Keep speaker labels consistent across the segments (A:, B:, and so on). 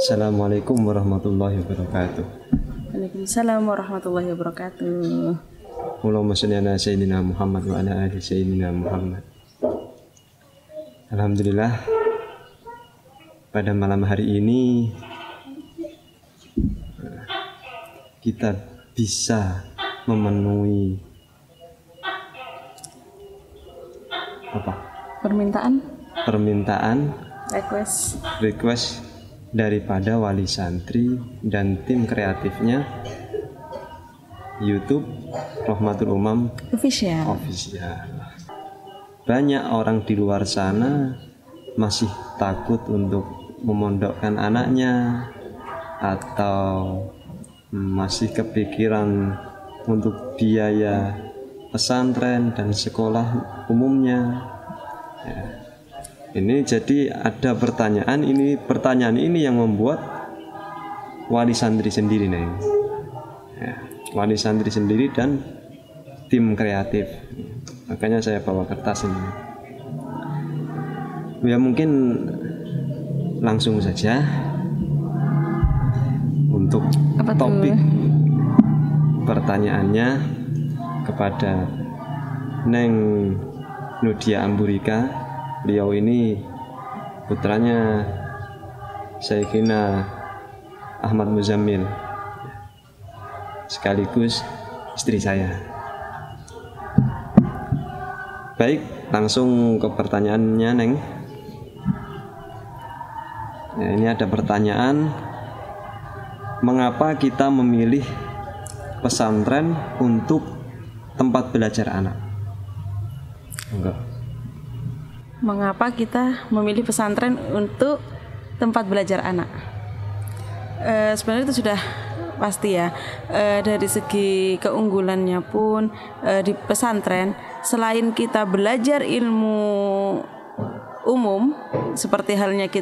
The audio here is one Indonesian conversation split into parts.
A: Assalamualaikum warahmatullahi wabarakatuh.
B: Waalaikumsalam warahmatullahi wabarakatuh.
A: Allahumma sholli ala sayyidina Muhammad wa ala ali sayyidina Muhammad. Alhamdulillah, pada malam hari ini kita bisa memenuhi permintaan request daripada wali santri dan tim kreatifnya YouTube Rohmatul Umam Official. Banyak orang di luar sana masih takut untuk memondokkan anaknya atau masih kepikiran untuk biaya pesantren dan sekolah umumnya. Ya. Ini jadi ada pertanyaan ini yang membuat wali santri sendiri nih. Ya, wali santri sendiri dan tim kreatif. Makanya saya bawa kertas ini. Ya mungkin langsung saja untuk topik pertanyaannya kepada Neng Nudia Amburika. Beliau ini putranya Syekhina Ahmad Muzammil, sekaligus istri saya. Baik, langsung ke pertanyaannya, Neng. Ya, ini ada pertanyaan, mengapa kita memilih pesantren untuk tempat belajar anak? Enggak.
B: Mengapa kita memilih pesantren untuk tempat belajar anak? Sebenarnya itu sudah pasti ya. Dari segi keunggulannya pun di pesantren, selain kita belajar ilmu umum seperti halnya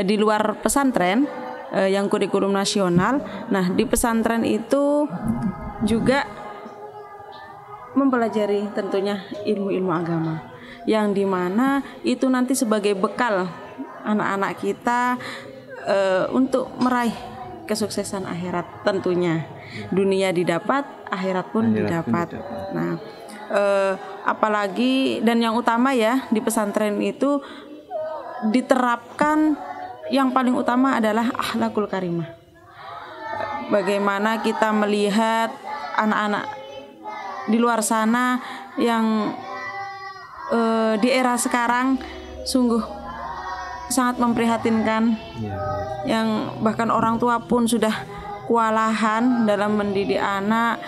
B: di luar pesantren yang kurikulum nasional. Nah, di pesantren itu juga mempelajari tentunya ilmu-ilmu agama yang dimana itu nanti sebagai bekal anak-anak kita untuk meraih kesuksesan akhirat tentunya. Dunia didapat, akhirat pun didapat. Nah, apalagi dan yang utama ya di pesantren itu diterapkan yang paling utama adalah akhlakul karimah. Bagaimana kita melihat anak-anak di luar sana yang di era sekarang sungguh sangat memprihatinkan, yang bahkan orang tua pun sudah kewalahan dalam mendidik anak,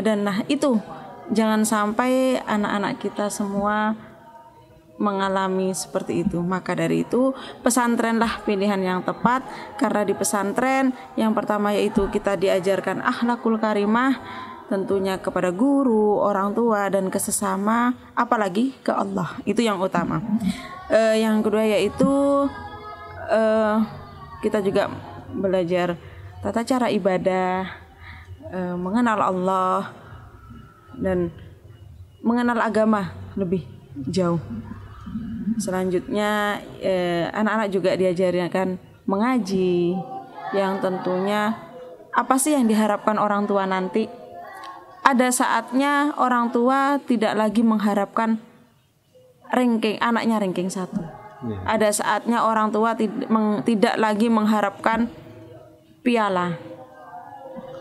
B: dan nah itu jangan sampai anak-anak kita semua mengalami seperti itu. Maka dari itu pesantrenlah pilihan yang tepat, karena di pesantren yang pertama yaitu kita diajarkan akhlakul karimah, tentunya kepada guru, orang tua, dan kesesama, apalagi ke Allah. Itu yang utama. Yang kedua yaitu kita juga belajar tata cara ibadah, mengenal Allah, dan mengenal agama lebih jauh. Selanjutnya anak-anak juga diajarkan mengaji, yang tentunya apa sih yang diharapkan orang tua nanti. Ada saatnya orang tua tidak lagi mengharapkan anaknya ranking 1. Ada saatnya orang tua tidak lagi mengharapkan piala.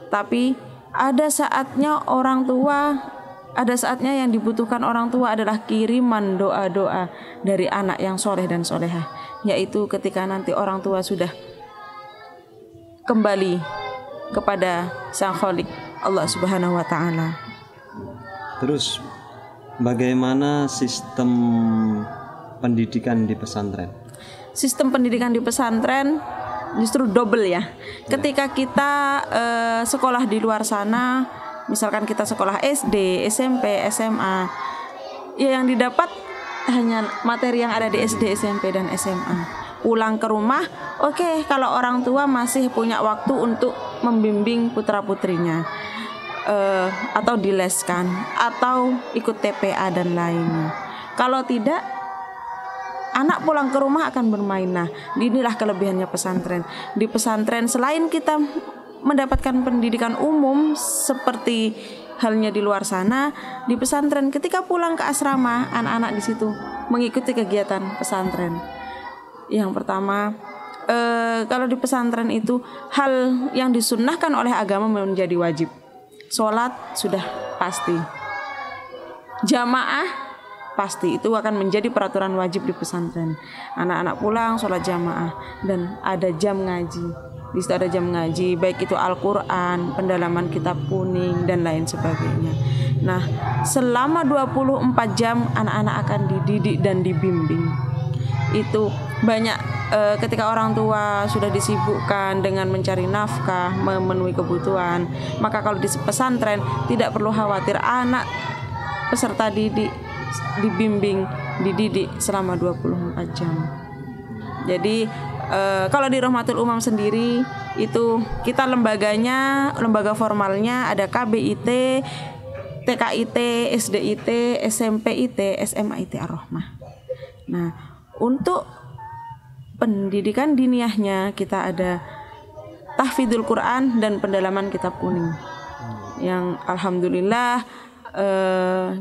B: Tapi ada saatnya yang dibutuhkan orang tua adalah kiriman doa-doa dari anak yang soleh dan solehah. Yaitu ketika nanti orang tua sudah kembali kepada Sang Khalik Allah Subhanahu wa Ta'ala.
A: Terus bagaimana sistem pendidikan di pesantren?
B: Sistem pendidikan di pesantren justru double ya. Ketika kita sekolah di luar sana, misalkan kita sekolah SD, SMP, SMA, ya yang didapat hanya materi yang ada di SD, SMP, dan SMA. Pulang ke rumah, oke, kalau orang tua masih punya waktu untuk membimbing putra-putrinya, atau dileskan, atau ikut TPA dan lainnya. Kalau tidak, anak pulang ke rumah akan bermain. Nah, inilah kelebihannya pesantren. Di pesantren selain kita mendapatkan pendidikan umum seperti halnya di luar sana, di pesantren ketika pulang ke asrama, anak-anak di situ mengikuti kegiatan pesantren. Yang pertama, kalau di pesantren itu hal yang disunnahkan oleh agama menjadi wajib. Sholat sudah pasti, jamaah pasti, itu akan menjadi peraturan wajib di pesantren. Anak-anak pulang sholat jamaah dan ada jam ngaji. Di situ ada jam ngaji, baik itu Al-Quran, pendalaman kitab kuning dan lain sebagainya. Nah, selama 24 jam anak-anak akan dididik dan dibimbing. Itu banyak ketika orang tua sudah disibukkan dengan mencari nafkah, memenuhi kebutuhan, maka kalau di pesantren tidak perlu khawatir, anak peserta didik dibimbing, dididik selama 24 jam. Jadi kalau di Rohmatul Umam sendiri itu kita lembaganya, lembaga formalnya ada KBIT, TKIT, SDIT, SMPIT, SMAIT Ar-Rahmah. Nah, untuk pendidikan diniyahnya kita ada tahfidzul Quran dan pendalaman kitab kuning. Yang alhamdulillah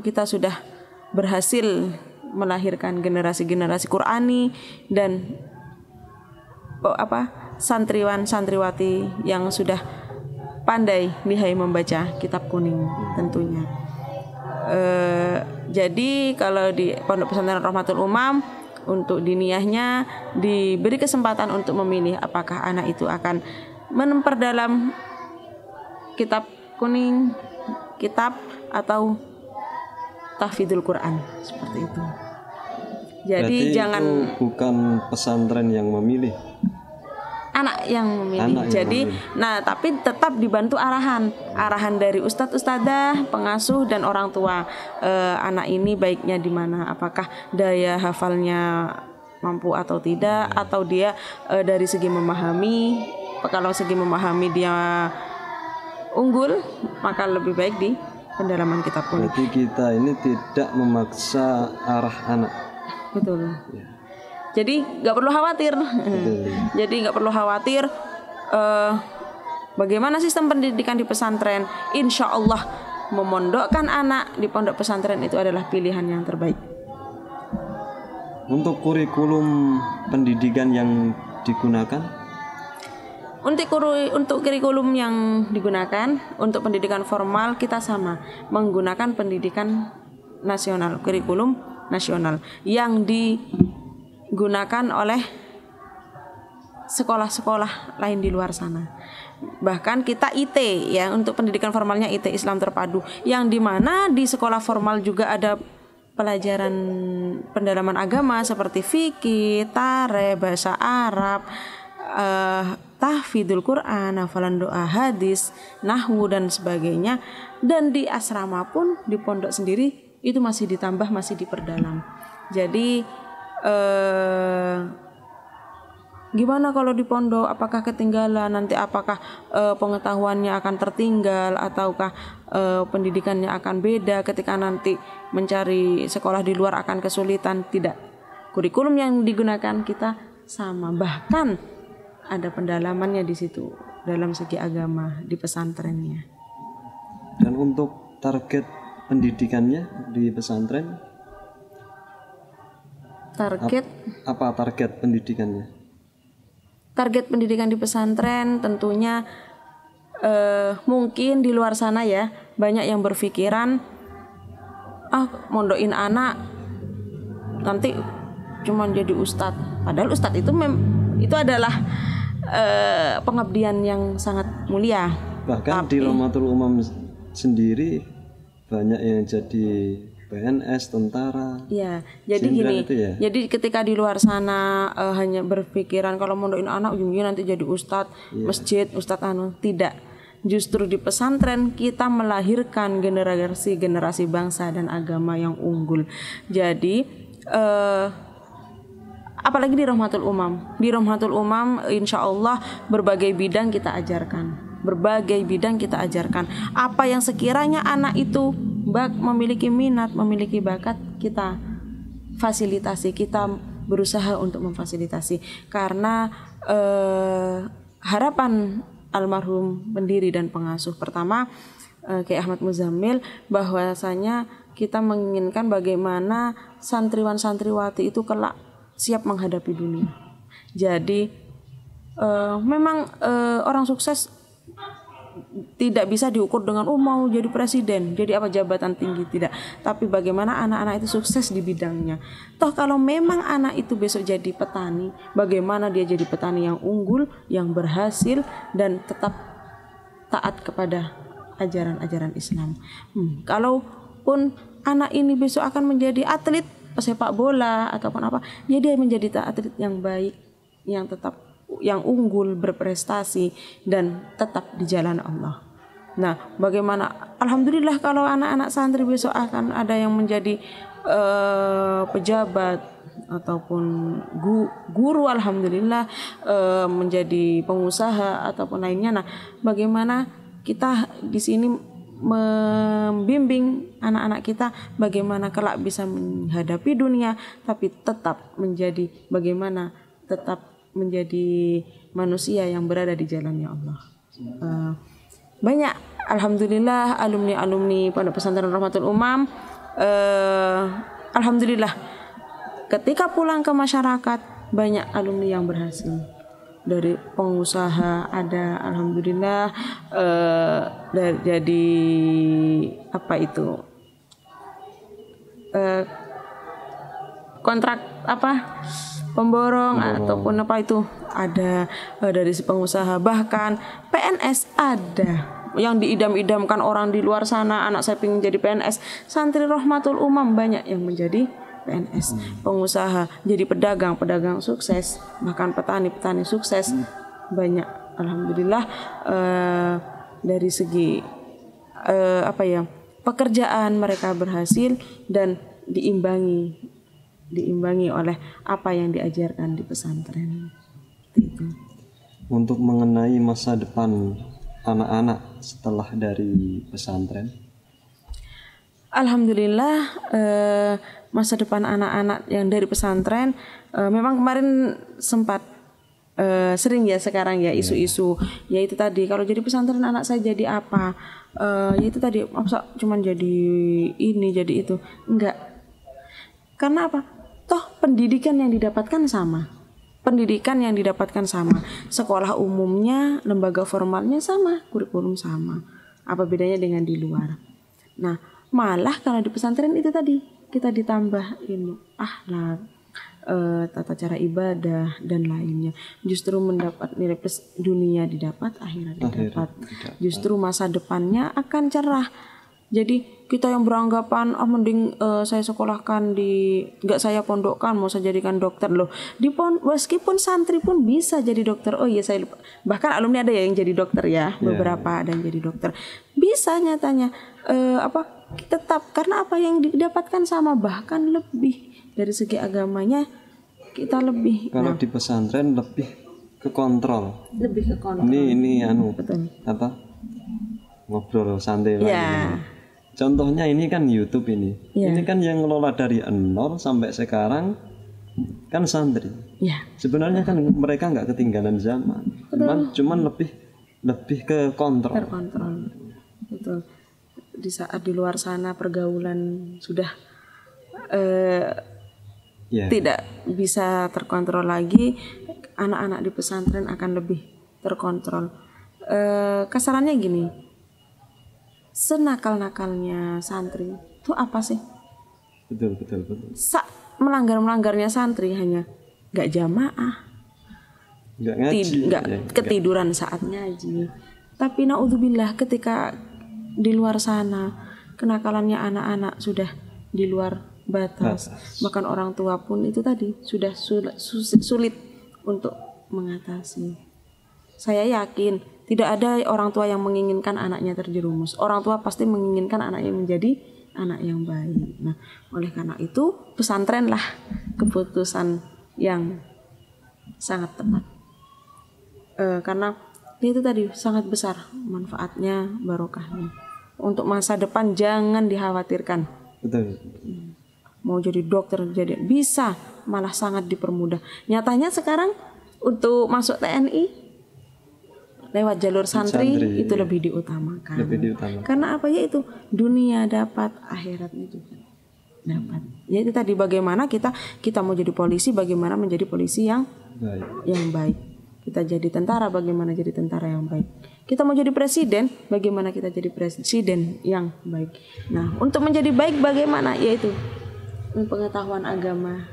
B: kita sudah berhasil melahirkan generasi-generasi Qurani dan santriwan-santriwati yang sudah pandai lihai membaca kitab kuning tentunya. Jadi kalau di Pondok Pesantren Rohmatul Umam untuk diniyahnya diberi kesempatan untuk memilih apakah anak itu akan memperdalam kitab kuning, kitab atau tahfidzul Quran, seperti itu. Jadi
A: berarti
B: jangan
A: itu bukan pesantren yang memilih,
B: anak yang memilih. Jadi nah tapi tetap dibantu arahan dari ustadz ustadzah, pengasuh dan orang tua. Anak ini baiknya di mana, apakah daya hafalnya mampu atau tidak, atau dia dari segi memahami, kalau segi memahami dia unggul, maka lebih baik di pendalaman kitab kuning.
A: Berarti kita ini tidak memaksa arah anak.
B: Betul. Ya. Jadi nggak perlu khawatir. Jadi nggak perlu khawatir. Bagaimana sistem pendidikan di pesantren? Insya Allah memondokkan anak di pondok pesantren itu adalah pilihan yang terbaik.
A: Untuk kurikulum pendidikan yang digunakan?
B: Untuk kurikulum yang digunakan untuk pendidikan formal kita sama menggunakan pendidikan nasional, kurikulum nasional yang digunakan oleh sekolah-sekolah lain di luar sana. Bahkan kita IT ya, untuk pendidikan formalnya IT Islam Terpadu, yang dimana di sekolah formal juga ada pelajaran pendalaman agama seperti fikih, tarikh, bahasa Arab, tahfidzul Quran, hafalan doa, hadis, nahwu dan sebagainya. Dan di asrama pun di pondok sendiri itu masih ditambah, masih diperdalam. Jadi gimana kalau di pondok, apakah ketinggalan nanti, apakah pengetahuannya akan tertinggal ataukah pendidikannya akan beda ketika nanti mencari sekolah di luar akan kesulitan? Tidak. Kurikulum yang digunakan kita sama, bahkan ada pendalamannya di situ dalam segi agama di pesantrennya.
A: Dan untuk target pendidikannya di pesantren? Apa target pendidikannya?
B: Target pendidikan di pesantren tentunya mungkin di luar sana ya banyak yang berpikiran mondokin anak nanti cuman jadi ustadz. Padahal ustadz itu adalah pengabdian yang sangat mulia.
A: Bahkan di Rohmatul Umam sendiri banyak yang jadi PNS, tentara.
B: Ya, jadi gini.
A: Ya?
B: Jadi ketika di luar sana hanya berpikiran kalau mondokin anak ujungnya nanti jadi ustadz masjid, ustadz tidak. Justru di pesantren kita melahirkan generasi bangsa dan agama yang unggul. Jadi apalagi di Rohmatul Umam. Di Rohmatul Umam insya Allah berbagai bidang kita ajarkan. Apa yang sekiranya anak itu memiliki minat, memiliki bakat, kita fasilitasi, kita berusaha untuk memfasilitasi, karena harapan almarhum pendiri dan pengasuh pertama Kiai Ahmad Muzamil, bahwasanya kita menginginkan bagaimana santriwan-santriwati itu kelak siap menghadapi dunia. Jadi memang orang sukses tidak bisa diukur dengan mau jadi presiden, jadi apa jabatan tinggi, tidak. Tapi bagaimana anak-anak itu sukses di bidangnya. Toh kalau memang anak itu besok jadi petani, bagaimana dia jadi petani yang unggul, yang berhasil dan tetap taat kepada ajaran-ajaran Islam. Kalaupun anak ini besok akan menjadi atlet sepak bola ataupun apa, ya dia menjadi atlet yang baik, yang unggul, berprestasi dan tetap di jalan Allah. Nah, bagaimana? Alhamdulillah kalau anak-anak santri besok akan ada yang menjadi pejabat ataupun guru, alhamdulillah, menjadi pengusaha ataupun lainnya. Nah, bagaimana kita di sini membimbing anak-anak kita bagaimana kelak bisa menghadapi dunia, tapi tetap menjadi manusia yang berada di jalannya Allah. Banyak alhamdulillah alumni Pondok Pesantren Rahmatul Umam, alhamdulillah ketika pulang ke masyarakat banyak alumni yang berhasil. Dari pengusaha ada, alhamdulillah, jadi kontrak pemborong ataupun ada, dari si pengusaha, bahkan PNS ada yang diidam-idamkan orang di luar sana, anak saya pengen jadi PNS. Santri Rahmatul Umam banyak yang menjadi PNS, pengusaha, jadi pedagang sukses, bahkan petani sukses, banyak alhamdulillah. Dari segi pekerjaan mereka berhasil dan diimbangi oleh apa yang diajarkan di pesantren.
A: Untuk mengenai masa depan anak-anak setelah dari pesantren,
B: alhamdulillah masa depan anak-anak yang dari pesantren, memang kemarin sempat sering ya sekarang ya isu-isu, yaitu tadi kalau jadi pesantren anak saya jadi apa, yaitu tadi masa cuman jadi ini jadi itu, enggak. Karena apa? Toh pendidikan yang didapatkan sama, sekolah umumnya, lembaga formalnya sama, kurikulum sama. Apa bedanya dengan di luar? Nah, malah kalau di pesantren itu tadi kita ditambah ilmu akhlak, tata cara ibadah dan lainnya. Justru mendapat nilai plus dunia didapat, akhirat didapat. Justru masa depannya akan cerah. Jadi kita yang beranggapan mending saya sekolahkan nggak saya pondokkan, mau saya jadikan dokter loh. Meskipun santri pun bisa jadi dokter. Oh iya saya lupa. Bahkan alumni ada yang jadi dokter ya, beberapa ada yang jadi dokter. Bisa nyatanya tetap karena apa yang didapatkan sama, bahkan lebih dari segi agamanya kita lebih.
A: Kalau di pesantren lebih ke kontrol. Ini
B: betul.
A: Ngobrol santai lagi. Contohnya ini kan YouTube ini. Ini kan yang ngelola dari 0 sampai sekarang kan santri. Sebenarnya kan mereka nggak ketinggalan zaman. Cuman lebih ke kontrol.
B: Terkontrol. Betul. Di saat di luar sana pergaulan sudah tidak bisa terkontrol lagi, anak-anak di pesantren akan lebih terkontrol. Kasarannya gini, senakal-nakalnya santri itu apa sih?
A: Betul.
B: Melanggarnya santri hanya nggak jamaah, nggak ketiduran saat ngaji. Tapi naudzubillah ketika di luar sana kenakalannya anak-anak sudah di luar batas. Bahkan orang tua pun itu tadi sudah sulit untuk mengatasi. Saya yakin tidak ada orang tua yang menginginkan anaknya terjerumus. Orang tua pasti menginginkan anaknya menjadi anak yang baik. Nah, oleh karena itu pesantrenlah keputusan yang sangat tepat. Karena itu tadi sangat besar manfaatnya, barokahnya. Untuk masa depan jangan dikhawatirkan.
A: Betul.
B: Mau jadi dokter jadi bisa, malah sangat dipermudah. Nyatanya sekarang untuk masuk TNI lewat jalur santri itu lebih diutamakan. Karena apa ya, itu dunia dapat, akhiratnya juga dapat. Ya itu tadi, bagaimana kita mau jadi polisi, bagaimana menjadi polisi yang baik. Kita jadi tentara, bagaimana jadi tentara yang baik. Kita mau jadi presiden, bagaimana kita jadi presiden yang baik. Nah, untuk menjadi baik bagaimana? Yaitu pengetahuan agamanya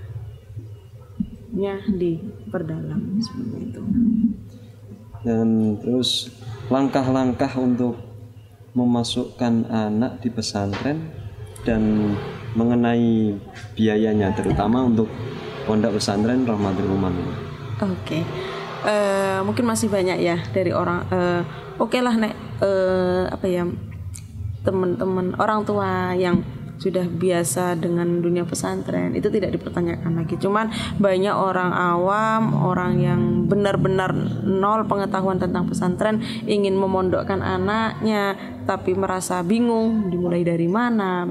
B: diperdalam seperti itu.
A: Dan terus langkah-langkah untuk memasukkan anak di pesantren dan mengenai biayanya, terutama untuk pondok pesantren Rahmatul Umam.
B: Oke. Mungkin masih banyak ya dari orang. Oke lah Nek, teman-teman orang tua yang sudah biasa dengan dunia pesantren itu tidak dipertanyakan lagi. Cuman banyak orang awam, orang yang benar-benar nol pengetahuan tentang pesantren, ingin memondokkan anaknya tapi merasa bingung dimulai dari mana,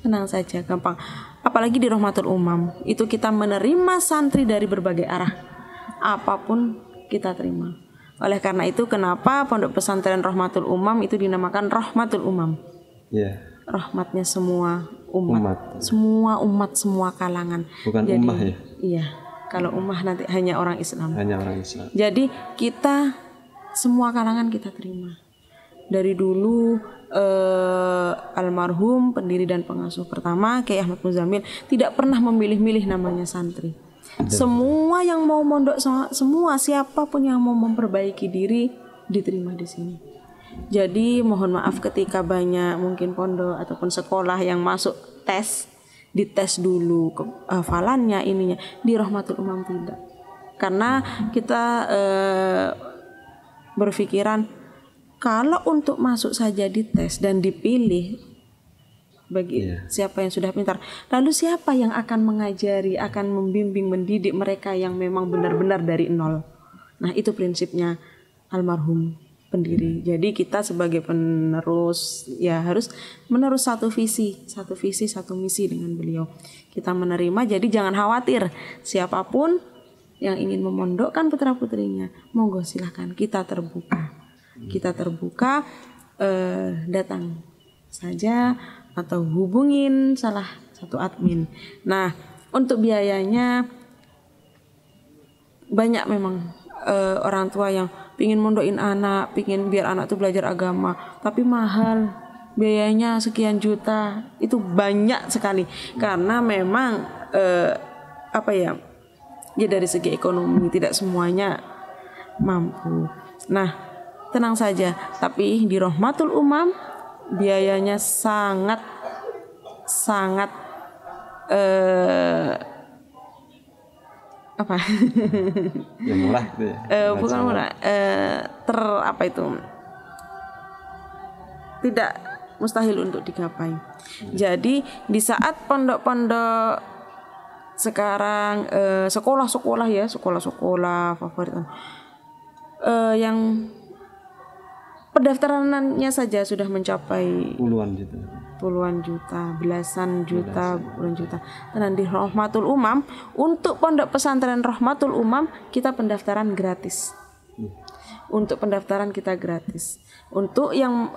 B: tenang saja, gampang. Apalagi di Rahmatul Umam itu kita menerima santri dari berbagai arah, apapun kita terima. Oleh karena itu kenapa pondok pesantren Rahmatul Umam itu dinamakan Rahmatul Umam. Rahmatnya semua umat. Semua umat, semua kalangan.
A: Bukan jadi, ummah ya?
B: Iya. Kalau ummah nanti hanya orang Islam.
A: Hanya orang Islam.
B: Jadi kita semua kalangan kita terima. Dari dulu almarhum pendiri dan pengasuh pertama Kiai Ahmad Muzamil tidak pernah memilih-milih namanya santri. Semua yang mau mondok, semua siapapun yang mau memperbaiki diri diterima di sini. Jadi mohon maaf ketika banyak mungkin pondok ataupun sekolah yang masuk dites dulu hafalannya ininya. Di Rahmatul Umam tidak. Karena kita berpikiran kalau untuk masuk saja dites dan dipilih bagi siapa yang sudah pintar, lalu siapa yang akan mengajari, akan membimbing, mendidik mereka yang memang benar-benar dari nol. Nah itu prinsipnya almarhum pendiri. Jadi kita sebagai penerus ya harus menerus satu visi, satu misi dengan beliau. Kita menerima, jadi jangan khawatir siapapun yang ingin memondokkan putra-putrinya, monggo silahkan, kita terbuka. Datang saja atau hubungin salah satu admin. Nah, untuk biayanya banyak memang orang tua yang pingin mondokin anak, pingin biar anak tuh belajar agama, tapi mahal, biayanya sekian juta, itu banyak sekali. Karena memang ya dari segi ekonomi tidak semuanya mampu. Nah, tenang saja, tapi di Rahmatul Umam biayanya sangat
A: ya murah gitu ya.
B: Bukan murah, tidak mustahil untuk digapai. Jadi di saat pondok-pondok sekarang sekolah-sekolah favorit yang pendaftarannya saja sudah mencapai puluhan juta, belasan juta. Dan di Rahmatul Umam, untuk pondok pesantren Rahmatul Umam kita pendaftaran gratis. Untuk pendaftaran kita gratis. Untuk yang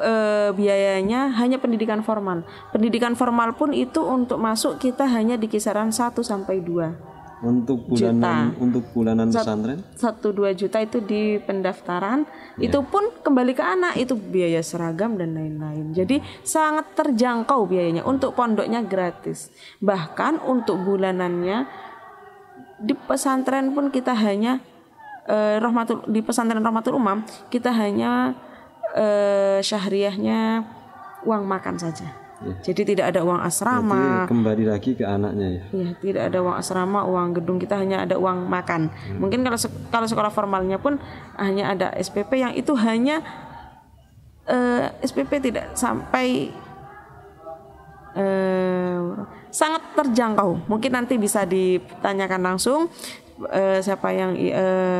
B: biayanya hanya pendidikan formal. Pendidikan formal pun itu untuk masuk kita hanya di kisaran 1 sampai 2
A: untuk bulanan pesantren
B: 1-2 juta itu di pendaftaran. Itu pun kembali ke anak, itu biaya seragam dan lain-lain. Jadi sangat terjangkau biayanya. Untuk pondoknya gratis, bahkan untuk bulanannya di pesantren pun kita hanya di pesantren Rahmatul Umam kita hanya syahriyahnya uang makan saja. Jadi tidak ada uang asrama.
A: Jadi kembali lagi ke anaknya ya.
B: Iya, tidak ada uang asrama, uang gedung, kita hanya ada uang makan. Mungkin kalau sekolah formalnya pun hanya ada SPP yang itu hanya SPP tidak sampai sangat terjangkau. Mungkin nanti bisa ditanyakan langsung siapa yang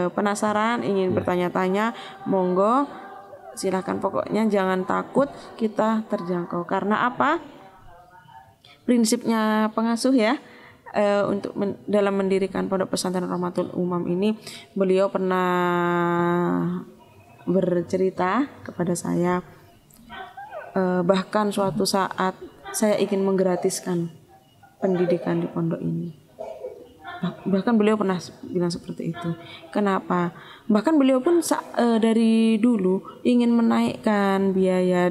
B: penasaran ingin bertanya-tanya, monggo silakan, pokoknya jangan takut, kita terjangkau. Karena apa? Prinsipnya pengasuh ya, dalam mendirikan Pondok Pesantren Rahmatul Umam ini, beliau pernah bercerita kepada saya, bahkan suatu saat saya ingin menggratiskan pendidikan di pondok ini. Bahkan beliau pernah bilang seperti itu. Kenapa? Bahkan beliau pun dari dulu ingin menaikkan biaya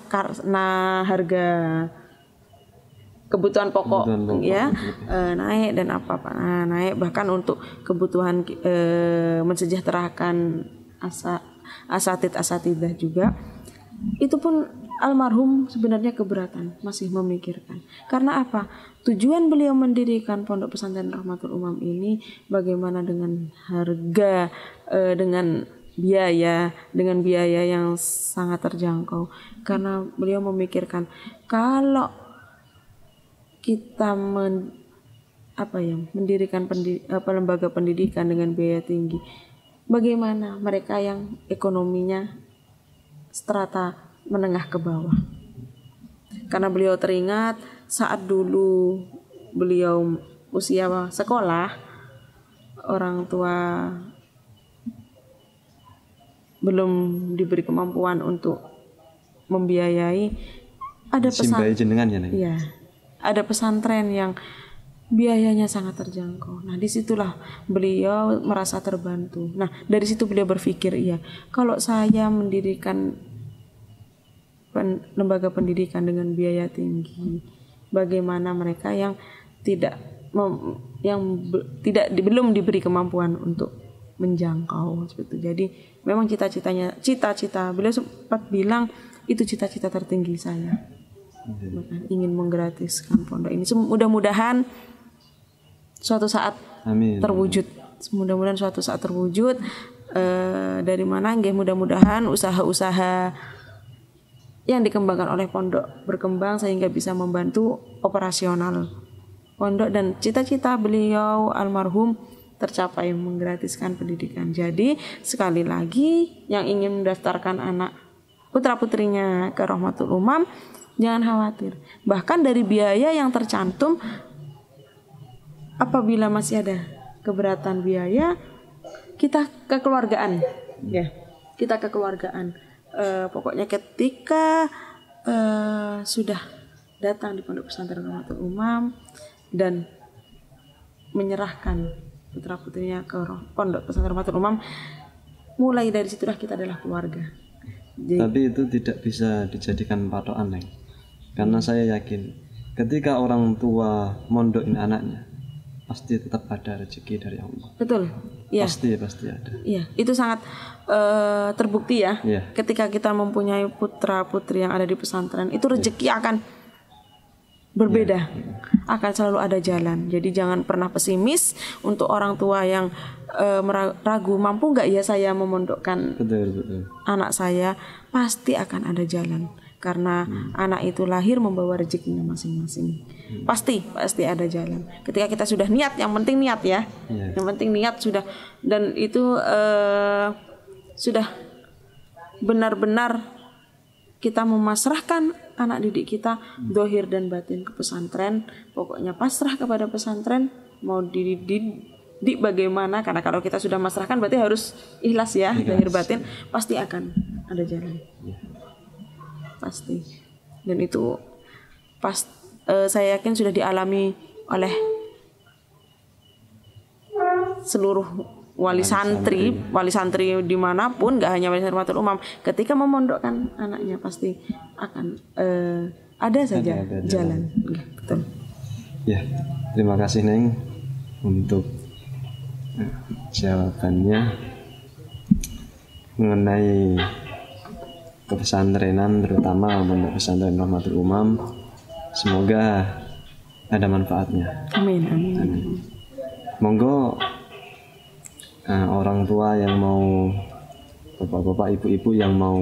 B: karena harga kebutuhan pokok ya naik dan naik, bahkan untuk kebutuhan mensejahterakan asatidah juga. Itu pun almarhum sebenarnya keberatan, masih memikirkan. Karena apa? Tujuan beliau mendirikan Pondok Pesantren Rahmatul Umam ini bagaimana dengan harga, dengan biaya yang sangat terjangkau. Karena beliau memikirkan kalau kita mendirikan lembaga pendidikan dengan biaya tinggi, bagaimana mereka yang ekonominya strata menengah ke bawah. Karena beliau teringat saat dulu beliau usia sekolah, orang tua belum diberi kemampuan untuk membiayai. Ada ada pesantren yang biayanya sangat terjangkau. Nah, disitulah beliau merasa terbantu. Nah, dari situ beliau berpikir, kalau saya mendirikan lembaga pendidikan dengan biaya tinggi, bagaimana mereka yang belum diberi kemampuan untuk menjangkau seperti itu. Jadi memang cita-cita beliau sempat bilang itu cita-cita tertinggi saya. Ingin menggratiskan pondok ini. Mudah-mudahan suatu saat terwujud. Mudah-mudahan suatu saat terwujud. Dari mana? Mudah-mudahan usaha-usaha yang dikembangkan oleh pondok berkembang sehingga bisa membantu operasional pondok, dan cita-cita beliau almarhum tercapai, menggratiskan pendidikan. Jadi sekali lagi yang ingin mendaftarkan anak putra-putrinya ke Rahmatul Umam, jangan khawatir. Bahkan dari biaya yang tercantum, apabila masih ada keberatan biaya, kita kekeluargaan. Kita kekeluargaan. Pokoknya ketika sudah datang di Pondok Pesantren Rahmatul Umam dan menyerahkan putra-putrinya ke Pondok Pesantren Rahmatul Umam, mulai dari situlah kita adalah keluarga.
A: Tapi itu tidak bisa dijadikan patokan, Neng. Karena saya yakin ketika orang tua mondokin anaknya, pasti tetap ada rezeki dari Allah.
B: Betul. Ya.
A: Pasti ada.
B: Iya, itu sangat terbukti ya. Ketika kita mempunyai putra-putri yang ada di pesantren, itu rezeki akan berbeda. Akan selalu ada jalan. Jadi jangan pernah pesimis untuk orang tua yang ragu, mampu nggak ya saya memondokkan anak saya. Pasti akan ada jalan. Karena anak itu lahir membawa rezekinya masing-masing. Pasti ada jalan. Ketika kita sudah niat, yang penting niat ya. Yang penting niat sudah, dan itu sudah benar-benar kita memasrahkan anak didik kita, zahir dan batin, ke pesantren. Pokoknya pasrah kepada pesantren, mau dididik bagaimana. Karena kalau kita sudah masrahkan berarti harus ikhlas ya, zahir batin, pasti akan ada jalan. Pasti. Dan itu saya yakin sudah dialami oleh seluruh wali santri dimanapun, gak hanya wali santri Rahmatul Umam, ketika memondokkan anaknya pasti akan ada saja jalan. Betul.
A: Ya, terima kasih Neng untuk jawabannya mengenai kepesantrenan, terutama Pondok Pesantren Rahmatul Umam. Semoga ada manfaatnya.
B: Amin.
A: Monggo orang tua yang mau, bapak-bapak, ibu-ibu yang mau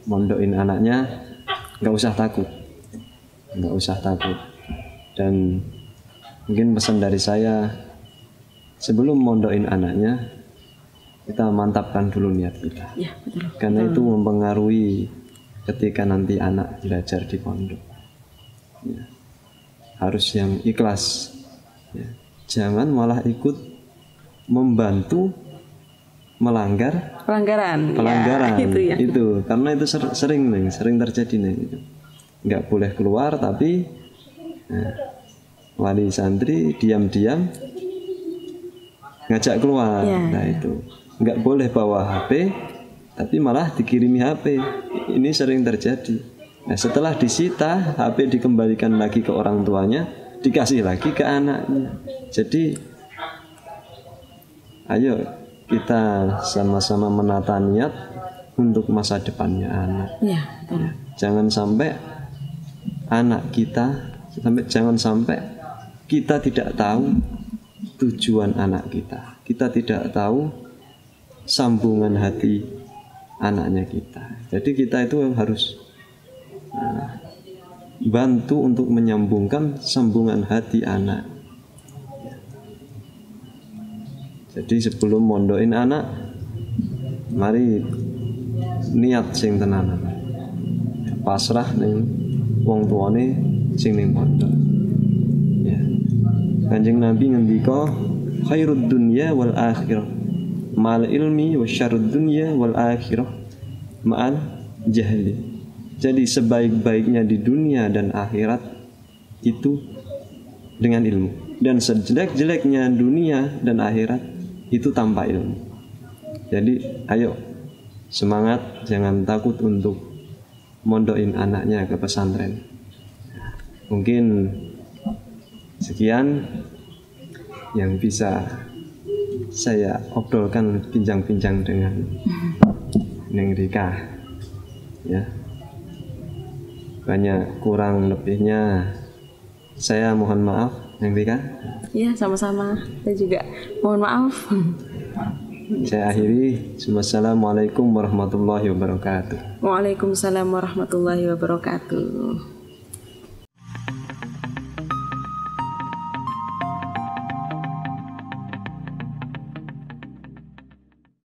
A: mondokin anaknya, nggak usah takut. Dan mungkin pesan dari saya, sebelum mondokin anaknya, kita mantapkan dulu niat kita.
B: Ya, betul.
A: Karena itu mempengaruhi ketika nanti anak belajar di pondok. Harus yang ikhlas, Ya. Jangan malah ikut membantu pelanggaran ya, itu karena itu sering terjadi nih gitu. Nggak boleh keluar tapi wali santri diam-diam ngajak keluar ya. Nah itu nggak boleh bawa HP tapi malah dikirimi HP, ini sering terjadi. Nah setelah disita HP dikembalikan lagi ke orang tuanya, dikasih lagi ke anaknya. Jadi ayo kita sama-sama menata niat untuk masa depannya anak. Ya. Jangan sampai anak kita, jangan sampai kita tidak tahu tujuan anak kita. Kita tidak tahu sambungan hati anaknya kita. Jadi kita itu harus bantu untuk menyambungkan sambungan hati anak. Jadi sebelum mondokin anak, mari niat sing tenanan. Pasrah ning wong tuane sing ning pondok. Ya. Kanjeng Nabi ngendika, khairud dunya wal akhirah ma'al ilmi wa syarrud dunya wal akhirah ma'al jahli. Jadi sebaik-baiknya di dunia dan akhirat itu dengan ilmu, dan sejelek-jeleknya dunia dan akhirat itu tanpa ilmu. Jadi ayo semangat, jangan takut untuk mondokin anaknya ke pesantren. Mungkin sekian yang bisa saya obrolkan bincang-bincang dengan Neng Rika. Ya, banyak kurang lebihnya saya mohon maaf, Neng Rika.
B: Iya, sama-sama. Saya juga mohon maaf.
A: Saya akhiri. Wassalamualaikum warahmatullahi wabarakatuh.
B: Waalaikumsalam warahmatullahi wabarakatuh.